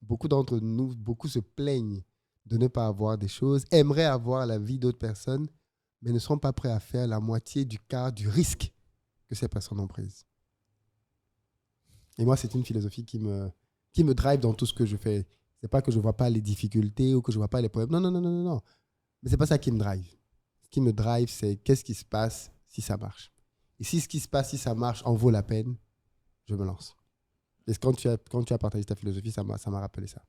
beaucoup d'entre nous, beaucoup se plaignent de ne pas avoir des choses, aimeraient avoir la vie d'autres personnes, mais ne sont pas prêts à faire la moitié du quart du risque que ces personnes ont prise. Et moi, c'est une philosophie qui me drive dans tout ce que je fais. C'est pas que je vois pas les difficultés ou que je vois pas les problèmes. Non, non, non, non, non, non. Mais c'est pas ça qui me drive. Ce qui me drive, c'est qu'est-ce qui se passe si ça marche. Et si ce qui se passe, si ça marche, en vaut la peine, je me lance. Et quand tu as partagé ta philosophie, ça m'a rappelé ça.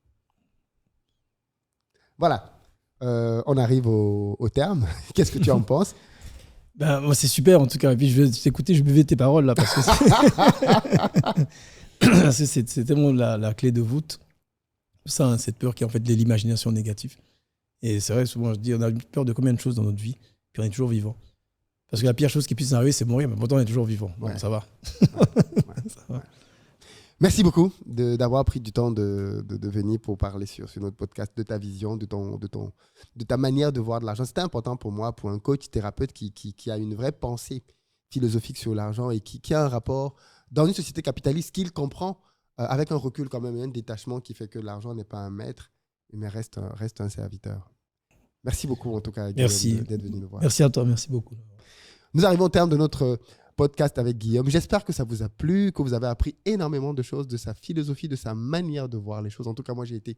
Voilà. On arrive au terme. Qu'est-ce que tu en penses? Ben, moi, c'est super en tout cas. Et puis, je vais t'écouter, je buvais tes paroles là parce que c'est tellement la clé de voûte. Ça, hein, cette peur qui est en fait de l'imagination négative. Et c'est vrai, souvent, je dis, on a peur de combien de choses dans notre vie, puis on est toujours vivant. Parce que la pire chose qui puisse arriver, c'est mourir, mais pourtant, on est toujours vivant. Donc, Ouais. ça va. Ouais. Ça va. Ouais. Merci beaucoup d'avoir pris du temps de venir pour parler sur notre podcast, de ta vision, de ta manière de voir de l'argent. C'était important pour moi, pour un coach thérapeute qui a une vraie pensée philosophique sur l'argent et qui a un rapport dans une société capitaliste qu'il comprend avec un recul quand même, un détachement qui fait que l'argent n'est pas un maître, mais reste un serviteur. Merci beaucoup en tout cas, Guillaume, Merci. d'être venu nous voir. Merci à toi, merci beaucoup. Nous arrivons au terme de notre podcast avec Guillaume. J'espère que ça vous a plu, que vous avez appris énormément de choses de sa philosophie, de sa manière de voir les choses. En tout cas, moi, j'ai été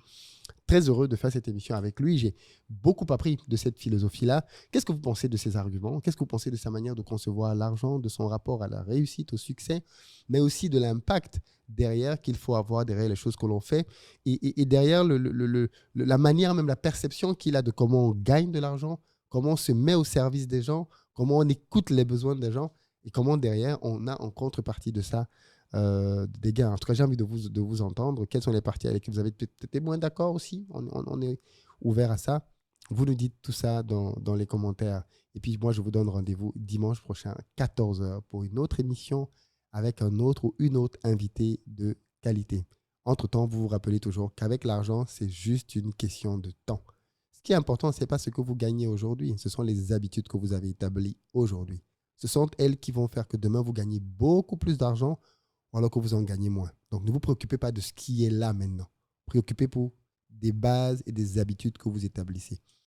très heureux de faire cette émission avec lui. J'ai beaucoup appris de cette philosophie-là. Qu'est-ce que vous pensez de ses arguments? Qu'est-ce que vous pensez de sa manière de concevoir l'argent, de son rapport à la réussite, au succès, mais aussi de l'impact derrière qu'il faut avoir derrière les choses que l'on fait et derrière la manière, même la perception qu'il a de comment on gagne de l'argent, comment on se met au service des gens, comment on écoute les besoins des gens et comment derrière on a en contrepartie de ça des gains. En tout cas, j'ai envie de vous entendre. Quelles sont les parties avec lesquelles vous avez peut-être été moins d'accord aussi? On est ouvert à ça. Vous nous dites tout ça dans les commentaires. Et puis moi, je vous donne rendez-vous dimanche prochain à 14h pour une autre émission avec un autre ou une autre invitée de qualité. Entre-temps, vous vous rappelez toujours qu'avec l'argent, c'est juste une question de temps. Ce qui est important, ce n'est pas ce que vous gagnez aujourd'hui, ce sont les habitudes que vous avez établies aujourd'hui. Ce sont elles qui vont faire que demain, vous gagnez beaucoup plus d'argent alors que vous en gagnez moins. Donc, ne vous préoccupez pas de ce qui est là maintenant. Préoccupez-vous des bases et des habitudes que vous établissez.